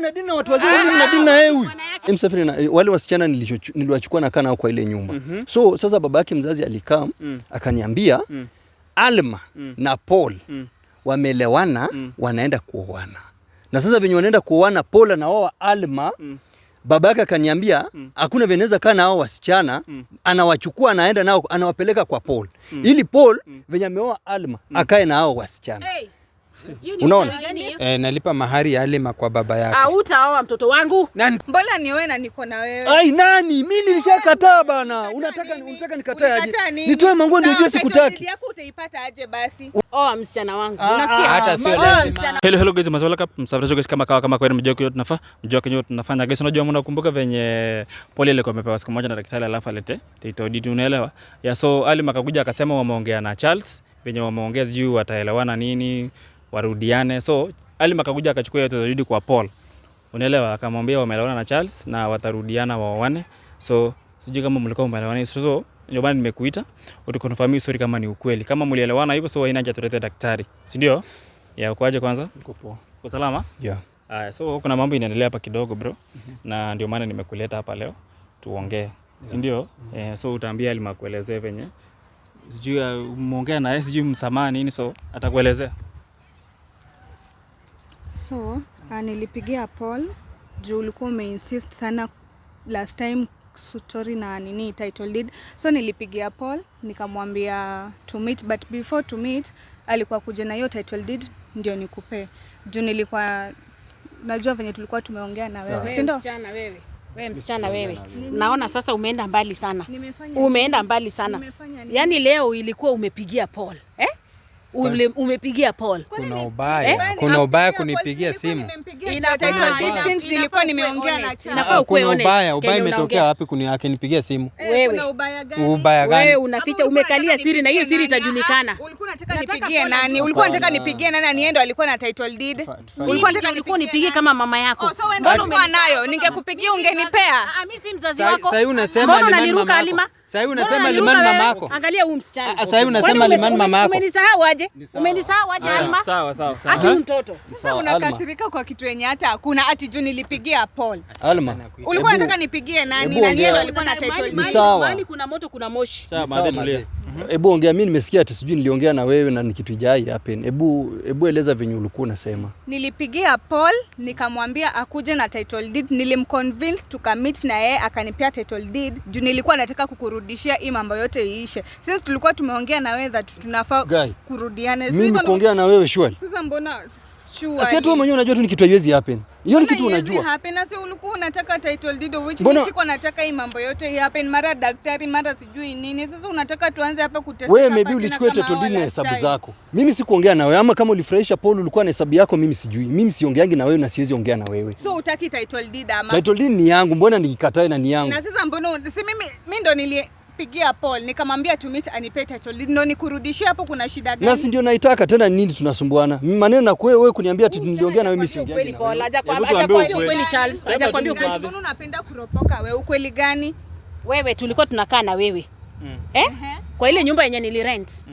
anadili na watu wazima, mimi nadili na yeye. Msafiri na wale wasichana niliwachukua na kana kwa ile nyumba. So sasa baba yake mzazi alikaa akaniambia Alma na Paul wameelewana, wanaenda kuoana. Na sasa venye wanaenda kuoana, Paul na wao Alma, baba yake akaniambia hakuna veneza kana hao wasichana, anawachukua anaenda nao anawapeleka kwa Paul. Ili Paul venye ameoa Alma akae na hao wasichana. Unaona? Nalipa mahari ya Alma kwa baba yake. Hautaoa mtoto wangu. Mbona ni wewe na niko na wewe? Ai nani? Mimi nilishakataa bana. Unataka nikatae aje? Nitoe manguo ndio ujue sikutaki. Title yako utaipata aje basi? Msichana wangu. Unasikia? Hata sio lazima. Hello guys, maswala kama msafiri guys, kama kwa mjoko yote tunafanya guys. Unajua mnakumbuka venye Paul ile amepewa siku moja na daktari alafu alete title deed, unaelewa? So Alma akakuja akasema wameongea na Charles, venye wameongea juu wataelewana nini, warudiane. So Alma akakuja akachukua hiyo title deed kwa Paul, unaelewa? Akamwambia wameelewana na Charles na watarudiana waoane. So sijui kama mlikuwa mmeelewana. So ndio maana nimekuita utukonfirm story kama ni ukweli, kama mlielewana hivyo. So haina haja tulete daktari, si ndio? Ukoaje kwanza? Niko poa. Uko salama? Yeah. So kuna mambo inaendelea hapa kidogo bro. Na ndio maana nimekuleta hapa leo tuongee, si ndio? So utaambia Alma kuelezea venye sijui muongea na yeye, sijui msamaha nini, so atakuelezea. So nilipigia Paul juu ulikuwa umeinsist sana last time story na nini title deed. So nilipigia Paul nikamwambia to meet, but before to meet alikuwa kuja na hiyo title deed ndio nikupe. Juu nilikuwa najua venye tulikuwa tumeongea na wewe, si ndio? Msichana wewe. Naona sasa umeenda mbali sana. Umeenda mbali sana. Yaani leo ilikuwa umepigia Paul. Umepigia Paul. Kuna ubaya kunipigia simu. Ina title deed since nilikuwa nimeongea na Inafaa ukuwe honest. Ubaya imetokea wapi akinipigia simu? Kuna ubaya gani? Ubaya gani? Wewe unaficha, umekalia siri na hiyo siri itajulikana. Ulikuwa unataka nipigie nani? Ulikuwa unataka nipigie nani aniende alikuwa na title deed? Ulikuwa nipigie kama mama yako. Mbona ulikuwa nayo? Ningekupigia ungenipea. Mimi si mzazi wako. Sasa unasema Limani mama yako. Sasa unasema Limani mama yako. Angalia huyu msichana. Sasa unasema Limani mama yako. Umenisahau aje? Umenisahau aje Alma? Sawa. Aki mtoto. Sasa unakasirika kwa kitu yenye hata hakuna, ati juu nilipigia Paul. Alma, ulikuwa unataka nipigie nani? Nani yeye alikuwa na title deed? Mali kuna moto kuna moshi. Sawa, maendelea. Hebu ongea, mimi nimesikia ati sijui niliongea na wewe na kitu ijai happen. Hebu eleza venye ulikuwa unasema. Nilipigia Paul nikamwambia akuje na title deed, nilimconvince tukamit na yeye akanipea title deed. Juu nilikuwa nataka kukurudishia hii mambo yote iishe. Sisi tulikuwa tumeongea na wewe that tunafaa kurudiane. Mimi kuongea na wewe shwari. Sasa mbona sure? Sasa tu mwenyewe unajua tu ni kitu haiwezi happen. Hiyo ni kitu unajua. Happen na sasa ulikuwa unataka title deed which mimi siko nataka hii mambo yote happen, mara daktari mara sijui nini. Sasa unataka tuanze hapa kuteseka. Wewe maybe ulichukua title deed na hesabu zako. Mimi sikuongea na wewe, ama kama ulifurahisha Paul ulikuwa na hesabu yako, mimi sijui. Mimi siongeangi na wewe na siwezi ongea na wewe. So utaki title deed ama? Title deed ni yangu, mbona nikikatae na ni yangu? Na sasa mbona si mimi ndo nilipigia Paul nikamwambia tumit anipe title deed ndo nikurudishie, hapo kuna shida gani? Na si ndio naitaka tena nini tunasumbuana? Maneno na wewe kuniambia ati niliongea na wewe, mimi siongea. Ukweli Paul, hajakwambia ukweli Charles, hajakwambia ukweli. Mbona unapenda kuropoka wewe? Ukweli gani? Wewe tulikuwa tunakaa na wewe. Kwa ile nyumba yenye nilirent.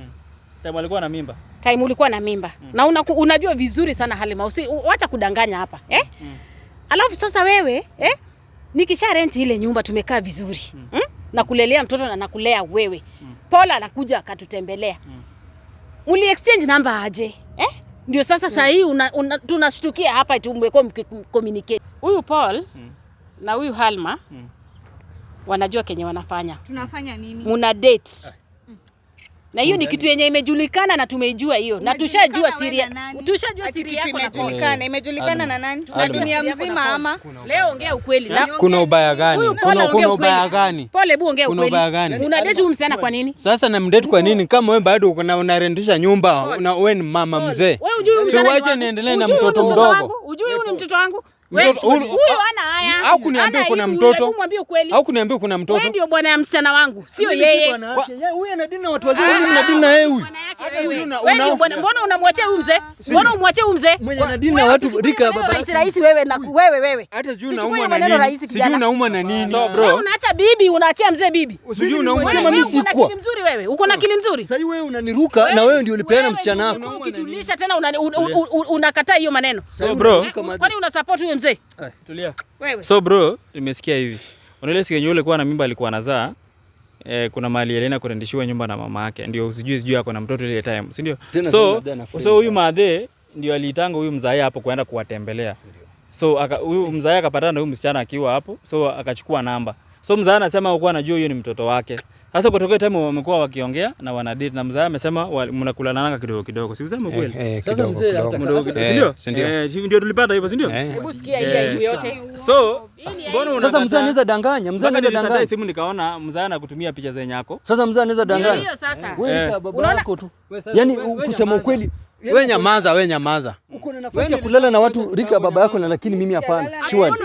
Time alikuwa na mimba. Time ulikuwa na mimba. Na unajua vizuri sana Halima. Wacha kudanganya hapa. Alafu sasa wewe, nikisha rent ile nyumba tumekaa vizuri. Na kulelea mtoto na nakulea wewe. Paul anakuja akatutembelea. Uli exchange namba aje? Ndio sasa saa hii tunashtukia hapa tumekuwa communicate. Huyu Paul na huyu Halma wanajua kenye wanafanya. Tunafanya nini? Muna date. Na hiyo ni kitu yenye imejulikana na tumeijua hiyo. Na tushajua siri yako na imejulikana na nani? Na dunia mzima ama? Leo ongea ukweli. Kuna ubaya gani? Kuna ubaya gani? Paul, hebu ongea ukweli. Kuna ubaya gani? Una date huyu msichana kwa nini? Sasa na mdate kwa nini kama wewe bado unarendisha nyumba na wewe ni mama mzee? Sio waje niendelee na mtoto mdogo. Unajui huyu ni mtoto wangu? Huyu ana haya. Au kuniambia kuna mtoto? Mwambie ukweli. Au kuniambia kuna mtoto? Wewe ndio bwana ya msichana wangu, sio yeye. Huyu anadili na watu wazima, mimi nadili na yeye huyu. Wewe ndio bwana, mbona unamwachia huyu mzee? Mbona umwachia huyu mzee? Mwenye anadili na watu rika baba. Rais wewe na wewe. Hata sijui unauma na nini? Sijui unauma na nini? So bro, unaacha bibi, unaachia mzee bibi. Sijui unauma na mimi sikuwa. Uko na akili mzuri wewe. Uko na akili mzuri. Sasa wewe unaniruka na wewe ndio ulipeana msichana wako. Ukitulisha tena unakataa hiyo maneno. So bro, kwani una support huyo mzee. Tulia. Wewe. So bro, nimesikia hivi. Unaelewa siku yenyewe ulikuwa na mimba alikuwa anazaa. Kuna mali Elena kurendishiwa nyumba na mama yake. Ndio sijui ako na mtoto ile time, si ndio? So huyu madhe ndio aliitanga huyu mzae hapo kwenda kuwatembelea. So huyu mzae akapatana na huyu msichana akiwa hapo. So akachukua namba. So mzae anasema alikuwa anajua hiyo ni mtoto wake. Sasa kutoka time wamekuwa wakiongea na wana date na mzae amesema mnakulananga kidogo kidogo. Si useme kweli? Sasa mzee hata ndio tulipata hivyo, si ndio? Hebu sikia hii aibu yote. So mbona sasa mzee anaweza danganya, mzee anaweza danganya. Simu nikaona mzee anakutumia picha zenye yako. Sasa mzee anaweza danganya. Hiyo sasa. Wewe baba yako tu. Yaani kusema ukweli, wewe nyamaza. uko na nafasi ya kulala na watu rika baba yako na lakini mimi hapana. Shwari.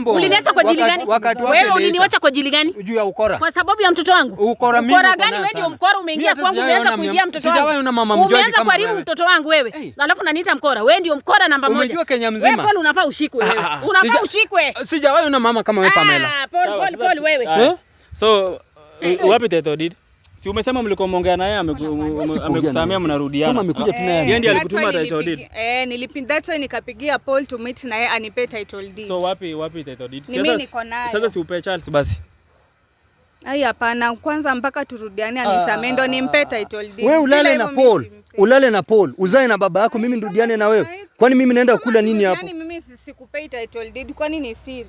Uliniacha kwa jili gani? Wewe uliniacha kwa jili gani? Juu ya ukora. Kwa sababu ya mtoto wangu. Ukora mimi. Ukora gani wewe ndio mkora umeingia kwangu umeanza kuibia mtoto wangu. Sijawahi una mama mjoli kama wewe. Umeanza kuharibu mtoto wangu wewe. Alafu unaniita mkora. Wewe ndio mkora namba moja. Umejua Kenya mzima. Wewe Paul unafaa ushikwe wewe. Unafaa ushikwe. Sijawahi una mama kama wewe Pamela. Paul wewe. So wapi title deed? Si umesema mlikuwa mmeongea naye amekusamea mnarudiana. Kama amekuja tu naye. Yeye ndiye alikutuma title deed. Nilipinda that's why nikapigia Paul to meet naye anipe title deed. So wapi title deed? Mimi niko nayo. Sasa si upe Charles basi. Ai hapana, kwanza mpaka turudiane anisamee ndo nimpe title deed. Wewe ulale na Paul, uzae na baba yako, mimi ndudiane na wewe. Kwani mimi naenda kula nini hapo? Yaani mimi sikupei title deed, kwani ni siri?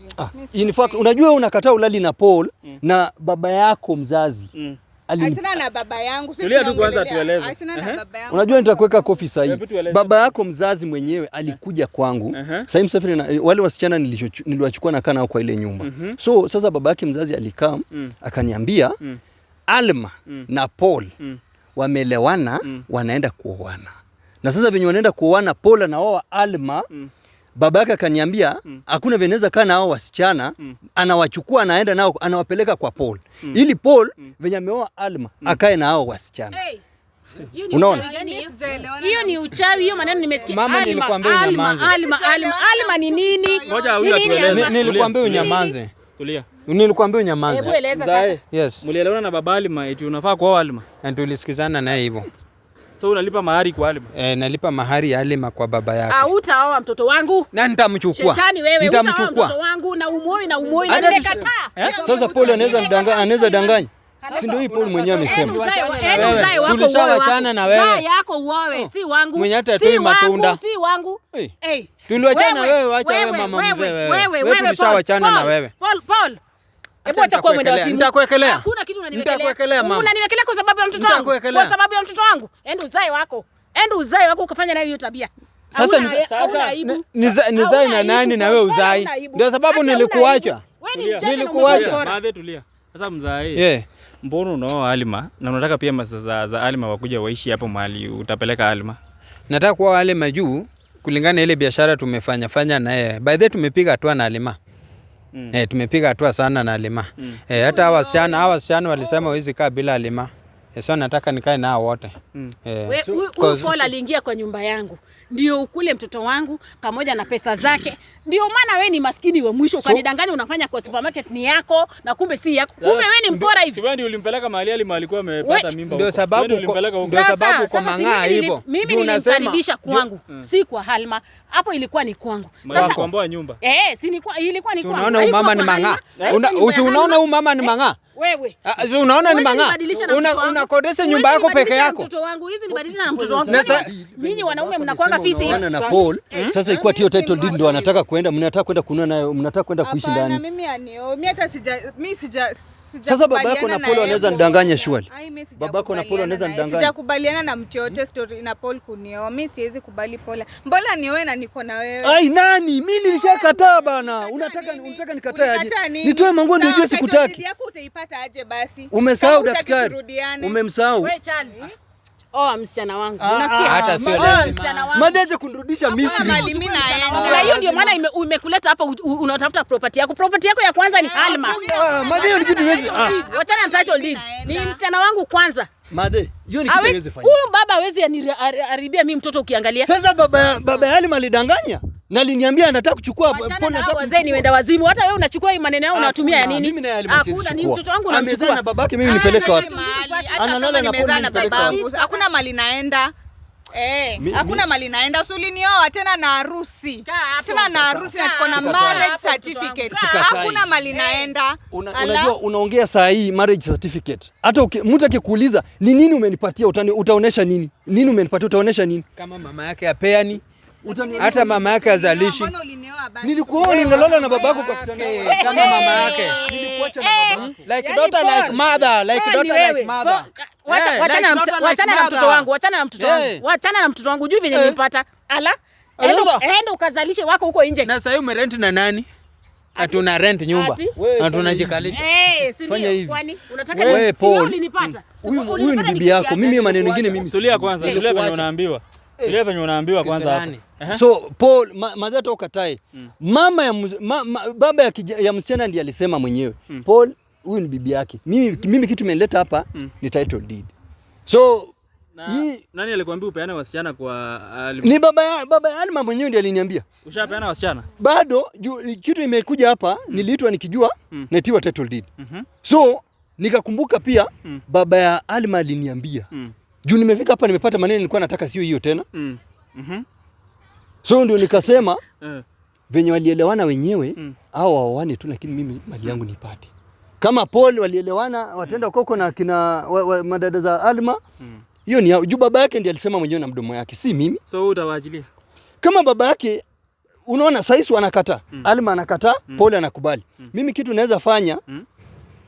In fact, unajua unakataa ulali na Paul na baba yako mzazi. Achana na baba yangu, sisi tulia tu kwanza tueleze. Achana na baba yangu. Unajua nitakuweka kofi sahihi. Baba yako mzazi mwenyewe alikuja kwangu. Sasa msafiri na wale wasichana niliwachukua na kana kwa ile nyumba. So sasa baba yake mzazi alikaa akaniambia Alma na Paul wameelewana, wanaenda kuoana. Na sasa venye wanaenda kuoana, Paul anaoa Alma. Baba yake akaniambia hakuna veneza kana hao wasichana, anawachukua anaenda nao anawapeleka kwa Paul. Ili Paul venye ameoa Alma akae na hao wasichana. Unaona? Hiyo ni uchawi, hiyo maneno nimesikia. Mama nilikwambia unyamaze. Alma ni nini? Ngoja huyu atueleze. Nilikwambia unyamaze. Tulia. Nilikwambia unyamaze. Hebu eleza sasa. Yes. Mlielewana na baba Alma eti unafaa kuoa Alma. Na tulisikizana naye hivyo. So unalipa mahari kwa Alma? Nalipa mahari ya Alma kwa baba yake. Utaoa mtoto wangu. Na nitamchukua. Shetani wewe, utaoa mtoto wangu na umuoi na nimekataa. Sasa Paul anaweza danganya. Si ndio hii Paul mwenyewe amesema. Tulishawachana na wewe. Zaa yako uoe, si wangu. Mwenye hata toi matunda. Si wangu. Tuliwachana wewe, acha wewe mama mzee wewe. Wewe tulishawachana na wewe. Paul. Hebu acha kwa mwenda wazimu. Nitakuwekelea. Hakuna kitu Nitakuwekelea mama. Unaniwekelea kwa sababu ya mtoto wangu. Kwa sababu ya mtoto wangu. Enda uzae wako ukafanya nayo hiyo tabia. Sasa nizae na nani na wewe uzai? Ndio sababu nilikuacha. Nilikuacha. Baadhi tulia. Sasa mzae. Mbona unaoa Alma na unataka pia masa za Alma wakuja waishi hapo mahali utapeleka Alma? Nataka kuoa Alma juu kulingana ile biashara tumefanya na yeye. By the way tumepiga hatua na Alma. Tumepiga hatua sana na Alma. Hata hawa wasichana walisema hawezi kaa bila Alma. So nataka nikae nao wote. Paul aliingia kwa nyumba yangu. Ndio ukule mtoto wangu pamoja na pesa zake. Ndio maana wewe ni maskini wa mwisho ukanidanganya unafanya kwa supermarket ni yako na kumbe si yako. Kumbe wewe ni mkora hivi. Siwendi ulimpeleka mahali alikuwa amepata mimba. Ndio sababu kwa mang'aa hivyo. Mimi nilimkaribisha kwangu, si kwa Alma. Hapo ilikuwa ni kwangu. Sasa kuomboa nyumba. Si ilikuwa ni kwangu. Unaona huyu mama ni mang'aa. Unaona huyu mama ni mang'aa. Wewe. Unaona ni mang'aa. Unakodesha nyumba yako peke yako. Mtoto wangu hizi nibadilisha na mtoto wangu. Nyinyi wanaume mnakuanga fisi. Na Paul sasa ilikuwa hiyo title deed ndo anataka kwenda, mnataka kwenda kununua nayo, mnataka kwenda kuishi ndani. Hapana, mimi anio, mimi hata sija sasa baba yako na Paul anaweza nidanganya shwali. Baba yako na Paul anaweza nidanganya. Sijakubaliana na mtu yote story na Paul kunioa. Mimi siwezi kubali Paul. Mbona nioe na niko na wewe? Ai nani? Mimi nilishakataa bana. Unataka nikatae aje? Nitoe manguo ndio ujue sikutaki. Title yako utaipata aje basi? Umesahau daktari. Umemsahau. Wewe Charles. Msichana wangu. Unasikia? Hata sio lazima. Msichana wangu. Madeje kunirudisha Misri. Na hiyo ndio maana umekuleta hapa unatafuta property yako. Property yako ya kwanza ni Alma. Madeje ni kitu hizi. Wachana na title deed. Ni msichana wangu kwanza. Made, hiyo ni kitu hizi fanya. Huyu baba hawezi haribia mimi mtoto ukiangalia. Sasa baba ya Alma alidanganya. Na aliniambia anataka kuchukua Paul nataka wazee ni wenda wazimu. Hata wewe unachukua hii maneno yao unatumia ya nini? Hakuna, ni mtoto wangu unamchukua. Na babake mimi nipeleka wapi? Analala na Paul nipeleka wapi? Hakuna mali naenda. Hakuna mali naenda, ulinioa tena na harusi. Tena na harusi na tuko na marriage certificate. Hakuna mali naenda. Unajua unaongea saa hii marriage certificate. Hata mtu akikuuliza ni nini umenipatia utaonesha nini? Nini umenipatia utaonesha nini? Kama mama yake apeani. Hata mama yake azalishi. Nilikuoa ninalala na babako kwa kitanda. Kama mama yake. Nilikuacha na babako. Like daughter like mother, like daughter like mother. Wachana na mtoto wangu, wachana na mtoto wangu. Wachana na mtoto wangu, juu venye nilipata. Enda ukazalishe wako huko nje. Na sasa umerent na nani? Hatuna rent nyumba. Na tunajikalisha. Fanya hivi. Unataka wewe Paul. Ulinipata. Huyu ni bibi yako. Mimi maneno mengine mimi. Tulia kwanza, tulia venye unaambiwa. Tulia venye unaambiwa kwanza hapa. So Paul madhata ukatae. Mama ya baba ya msichana ndiye alisema mwenyewe. Paul huyu ni bibi yake. Mimi kitu imenileta hapa ni title deed. So nani alikwambia upeane wasichana kwa ni baba ya Alma mwenyewe ndiye aliniambia. Ushapeana wasichana? Bado kitu imekuja hapa niliitwa nikijua netiwa title deed. So nikakumbuka pia baba ya Alma aliniambia. Juu nimefika hapa nimepata maneno nilikuwa nataka sio hiyo tena. So ndio nikasema venye walielewana wenyewe au waoane tu, lakini mimi mali yangu nipate. Kama Paul walielewana watenda koko na kina madada za Alma, hiyo ni juu baba yake ndiye alisema mwenyewe na mdomo yake, si mimi. So utawaachilia? Kama baba yake unaona saizi wanakataa, Alma anakataa, Paul anakubali. Mimi kitu naweza fanya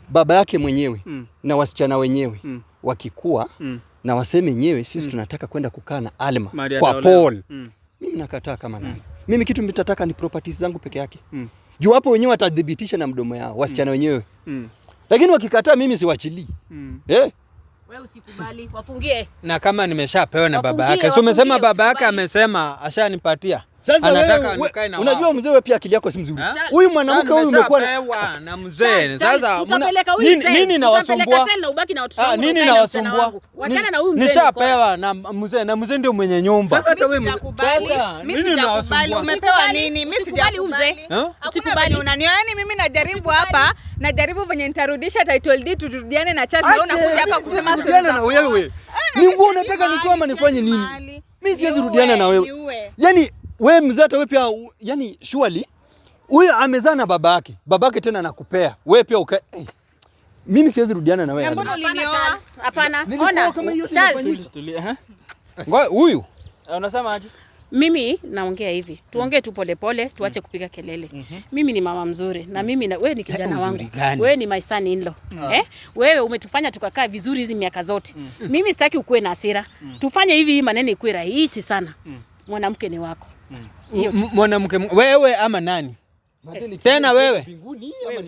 baba yake mwenyewe na wasichana wenyewe wakikua na waseme wenyewe sisi tunataka kwenda kukaa na Alma kwa Paul. Mimi nakataa kama nani. Mimi kitu nitataka ni properties zangu peke yake. Juu hapo wenyewe watadhibitisha na mdomo yao wasichana wenyewe. Lakini wakikataa mimi siwaachilii. Wewe usikubali, wafungie. Na kama nimeshapewa na baba yake. So umesema baba yake amesema ashanipatia. Sasa wewe unajua mzee wewe pia akili yako si mzuri. Huyu mwanamke huyu umekuwa na mzee. Sasa nini nawasumbua? Nini nawasumbua? Wachana na huyu mzee. Nishapewa na mzee ndio mwenye nyumba. Sasa hata wewe mimi sijakubali. Umepewa nini? Mimi sijakubali. Usikubali. Unaniona mimi najaribu hapa, najaribu venye nitarudisha title deed turudiane na Charles na unakuja hapa kusema rudiana na wewe. Ni nguo unataka nitoa ama nifanye nini? Mimi siwezi rudiana na wewe. Yaani wewe mzee hata wewe pia yani surely huyu amezaa na babake. Babake tena anakupea. Wewe pia mimi siwezi rudiana na wewe. Mbona ulinioa? Hapana. Ona. Charles. Huyu unasema aje? Mimi naongea hivi. Tuongee tu polepole, tuache kupiga kelele. Mimi ni mama mzuri na mimi wewe ni kijana wangu. Wewe ni my son in law. Wewe umetufanya tukakaa vizuri hizi miaka zote. Mimi sitaki ukue na hasira. Tufanye hivi maneno ikuwe rahisi sana. Mwanamke ni wako. Mwanamke wewe ama nani? Tena wewe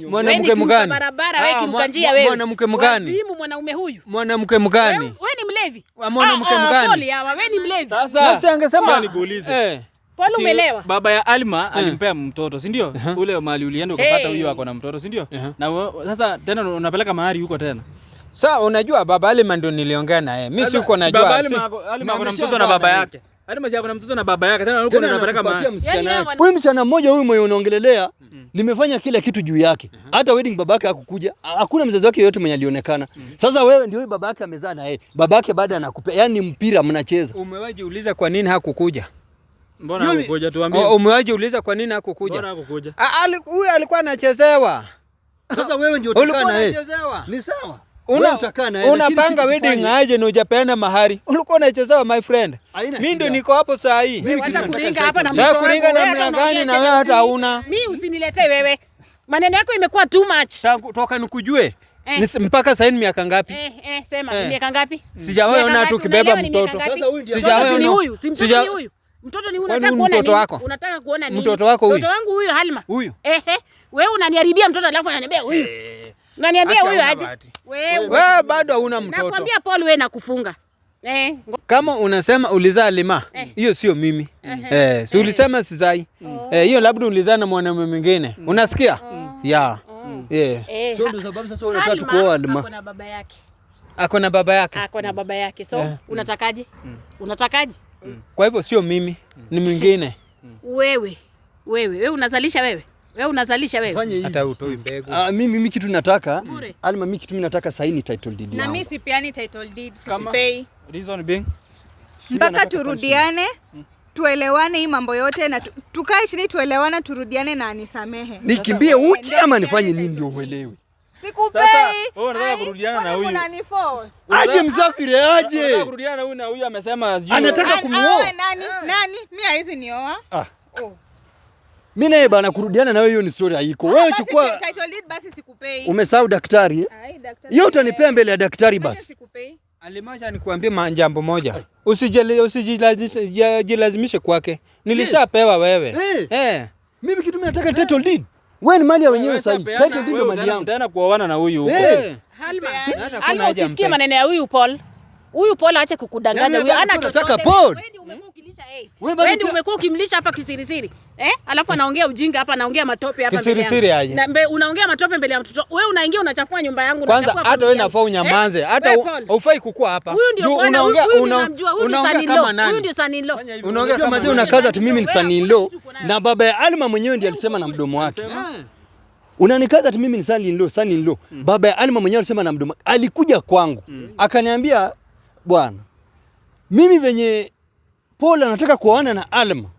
mwanamke mgani? Barabara wewe kiruka njia wewe. Mwanamke mgani? Wazimu mwanaume huyu. Mwanamke mgani? Wewe ni mlevi. Mwanamke mgani? Pole hawa wewe ni mlevi. Sasa angesema nikuulize. Pole umelewa. Baba ya Alma alimpea mtoto, si ndio? Ule mali ulienda ukapata huyo ako na mtoto, si ndio? Na sasa tena unapeleka mahari huko tena. Sasa unajua baba Alma ndio niliongea naye. Mimi siko najua. Baba Alma ako na mtoto na baba yake. Alma ako na mtoto na baba yake. Tena huko unapeleka mahari. Huyu msichana mmoja huyu mwenye unaongelelea nimefanya kila kitu juu yake. Hata wedding babake hakukuja. Hakuna mzazi wake yote mwenye alionekana. Sasa wewe ndio huyu babake amezaa na yeye. Babake baada anakupea. Yaani mpira mnacheza. Umewaje uliza kwa nini hakukuja? Mbona hakukuja tuambie? Umewaje uliza kwa nini hakukuja? Mbona hakukuja? Huyu alikuwa anachezewa. Sasa wewe ndio utakaa na yeye. Ni sawa. Unapanga wedding aje na hujapeana mahari. Ulikuwa unachezewa my friend. Mimi ndio niko hapo saa hii. Acha kuringa hapa na mtoto wangu. Kuringa namna gani na wewe hata hauna? Mimi usiniletee wewe. Maneno yako imekuwa too much. Toka nikujue. Mpaka sasa ni miaka ngapi? Sema miaka ngapi? Sijawahi ona tu kibeba mtoto. Sasa huyu ndio sijawahi ona. Huyu, si mtoto ni huyu. Mtoto ni huyu, unataka kuona nini? Unataka kuona nini? Mtoto wako huyu. Mtoto wangu huyu Halima. Huyu. Wewe unaniharibia mtoto alafu unaniambia huyu. Unaniambia huyu aje? Wewe bado huna mtoto. Nakwambia Paul wewe nakufunga. Kama unasema ulizaa Alma, hiyo sio mimi. Si ulisema sizai. Hiyo labda ulizaa na mwanamume mwingine. Unasikia? So ndio sababu sasa unataka tukuoa Alma. Ako na baba yake. Ako na baba yake. Ako na baba yake. So unatakaje? Unatakaje? Kwa hivyo sio mimi, ni mwingine. Wewe unazalisha wewe. Wewe unazalisha wewe. Hata utoi mbegu. Mimi kitu nataka Alma, mimi kitu nataka saini title deed. Na mimi sipeani title deed, sipei. Reason being mpaka turudiane, tuelewane hii mambo yote na tukae chini tuelewane, turudiane na anisamehe. Nikimbie uchi ama nifanye nini ndio uelewe? Sikupei. Wewe unataka kurudiana na huyu. Aje Msafiri aje. Unataka kurudiana na huyu na huyu amesema sijui. Anataka kumuoa. Nani? Mimi haizi nioa. Mimi naye bana kurudiana na wewe, hiyo ni story haiko. Wewe chukua title deed basi sikupei. Umesahau daktari? Hiyo utanipea mbele ya daktari basi. Sikupei. Alimasha nikuambie jambo moja. Usijilazimishe kwake. Nilishapewa wewe. Mimi kitu mimi nataka title deed. Wewe ni mali ya wenyewe sasa. Title deed ndio mali yangu. Tena kuoana na huyu huko. Halima, usisikie maneno ya huyu Paul. Huyu Paul aache kukudanganya. Huyu ana chochote. Paul. Wewe ndio umekuwa ukimlisha hapa kisirisiri. Alafu anaongea ujinga hapa, anaongea matope hapa mbele yangu. Kisirisiri aje? Na unaongea matope mbele ya mtoto. Wewe unaingia unachafua nyumba yangu, unachafua. Kwanza hata wewe nafaa unyamaze. Hata hufai kukua hapa. Huyu ndio unaongea kama nani? Huyu ndio son-in-law. Unaongea kama nani? Unakaza tu mimi ni son-in-law na baba ya Alma mwenyewe ndiye alisema na mdomo wake. Unanikaza tu mimi ni son-in-law. Baba ya Alma mwenyewe alisema na mdomo. Alikuja kwangu. Akaniambia, bwana, mimi venye Paul anataka kuoana na Alma.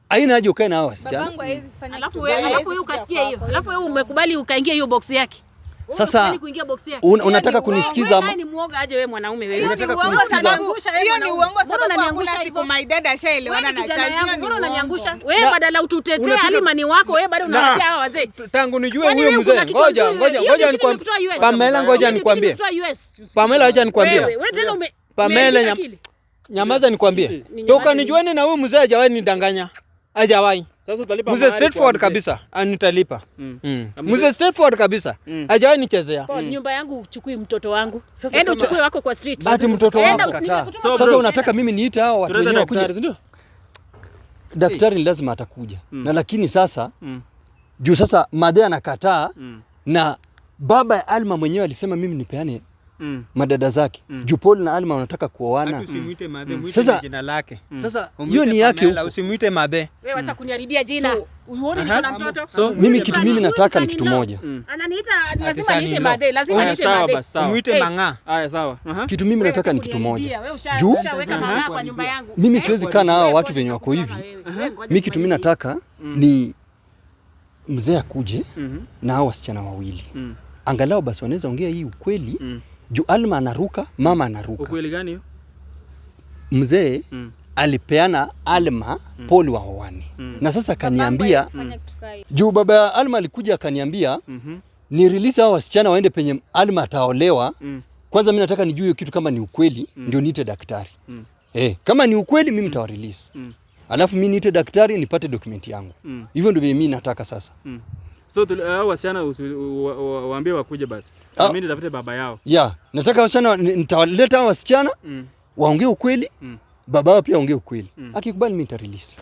Haina haja ukae na hao wasichana. Babangu hawezi fanya kitu. Alafu wewe ukasikia hiyo. Alafu wewe umekubali ukaingia hiyo box yake. Sasa unataka kunisikiza ama? Ni muoga aje wewe mwanaume wewe? Unataka kunisikiza? Hiyo ni uongo sababu hakuna siku my dad ashaelewana na Charles. Mbona unaniangusha? Wewe badala ututetee Halima ni wako, wewe bado unatetea hao wazee. Tangu nijue huyo mzee. Ngoja nikwambie. Pamela, ngoja nikwambie. Pamela, acha nikwambie. Wewe tena Pamela, nyamaza nikwambie. Toka nijuane na huyu mzee hajawahi nidanganya. Hajawahi. Sasa utalipa mzee straightforward kabisa. Nitalipa. Mzee straightforward kabisa. Hajawahi nichezea. Nyumba yangu uchukui mtoto wangu. Enda uchukue wako kwa street. Ati mtoto wako kataa. Sasa unataka mimi niite hao watu wenyewe wakuja? Daktari lazima atakuja. Na lakini sasa juu sasa madhe anakataa na baba ya Alma mwenyewe alisema mimi nipeane madada zake. Juu Paul na Alma wanataka kuoana. Usimuite madhe, muite jina lake. Sasa hiyo ni yake. Usimuite madhe. Wewe acha kuniharibia jina. Uone niko na mtoto. Mimi kitu mimi nataka ni kitu moja. Ananiita lazima niite madhe, lazima niite madhe. Umuite mang'aa. Haya sawa. Kitu mimi nataka ni kitu moja. Juu ushaweka mang'aa kwa nyumba yangu. Mimi siwezi kaa na hao watu wenye wako hivi. Mimi kitu mimi nataka ni mzee akuje na hao wasichana wawili. Angalau basi wanaweza ongea hii ukweli. Juu Alma anaruka, mama anaruka. Ukweli gani hiyo? Mzee alipeana Alma Paul waoane. Na sasa kaniambia juu baba Alma alikuja akaniambia ni release hao wasichana waende penye Alma ataolewa. Kwanza mimi nataka nijue kitu kama ni ukweli ndio niite daktari. Kama ni ukweli mimi nitawa release. Alafu mimi niite daktari nipate dokumenti yangu. Hivyo ndio mimi nataka sasa. So hao wasichana waambie wakuje basi. Mimi nitafute baba yao. Nataka wasichana nitawaleta hao wasichana waongee ukweli. Baba wao pia aongee ukweli. Akikubali mimi nita release.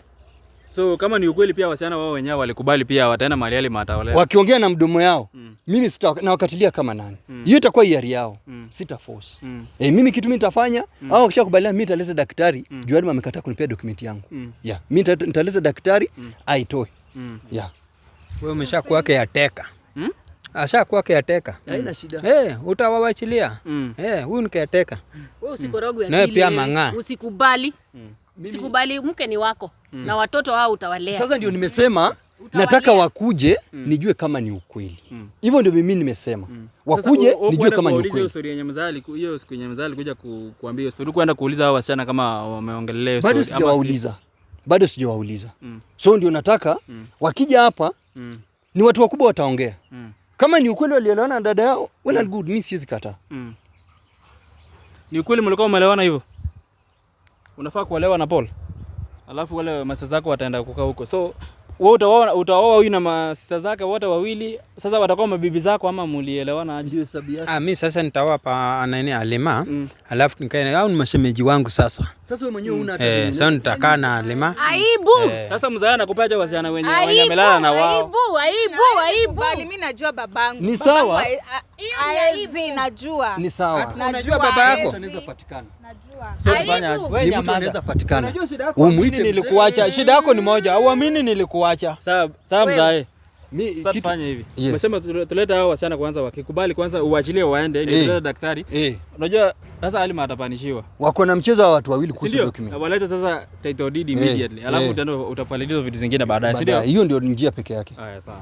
So kama ni ukweli pia wasichana wao wenyewe walikubali pia wataenda mahali yale matawala. Wakiongea na mdomo yao, mimi na wakatilia kama nani. Hiyo itakuwa hiari yao. Sita force. Mimi kitu mimi nitafanya au wakishakubaliana mimi nitaleta daktari. Juu Alma amekataa kunipea dokumenti yangu. Mimi nitaleta daktari aitoe. Wewe umeshakuwa yake ya teka. Ashakuwa yake ya teka. Haina shida. Utawawachilia. Huyu ni yateka. Wewe usikorogwe akili. Pia mang'aa. Usikubali. Usikubali, mke ni wako na watoto hao utawalea. Sasa ndio nimesema nataka wakuje nijue kama ni ukweli. Hivyo ndio mimi nimesema. Wakuje nijue kama ni ukweli. Hiyo story yenye mzali, hiyo siku yenye mzali kuja kuambia hiyo story, kwenda kuuliza hao wasichana kama wameongelea story. Bado sijawauliza. So ndio nataka wakija hapa ni watu wakubwa wataongea. Kama ni ukweli walielewana na dada yao, well and good, mimi siwezi kataa. Ni ukweli mlikuwa umeelewana hivyo? Unafaa kuolewa na Paul. Alafu wale masista zako wataenda kukaa huko. So wewe utaoa huyu na masista zake wote wawili. Sasa watakuwa mabibi zako ama mulielewana aje? Ndio sababu yake. Mimi sasa nitawapa nani Alima. Alafu nikae au ni mashemeji wangu sasa. Sasa wewe mwenyewe una hata. Sasa nitakaa na Alima. Aibu. Sasa mzaa anakupaja wasichana wenyewe wamelala na wao. Aibu. Bali mimi najua babangu. Ni sawa. Najua. Ni sawa. Unajua baba yako Anaweza patikana. Najua. So tufanye aje? Ni mtu anaweza patikana. Umuite nilikuacha. Shida yako ni moja. Uamini nilikuacha. Sawa mzae. Sasa tufanye hivi. Umesema tuleta hao wasichana kwanza, wakikubali kwanza uachilie waende ndio tuleta daktari. Unajua sasa Halima atapanishiwa. Wako na mchezo wa watu wawili kuhusu document. Waleta sasa title deed immediately. Alafu utapalilia vitu zingine baadaye, si ndio? Hiyo ndio njia peke yake. Haya sawa.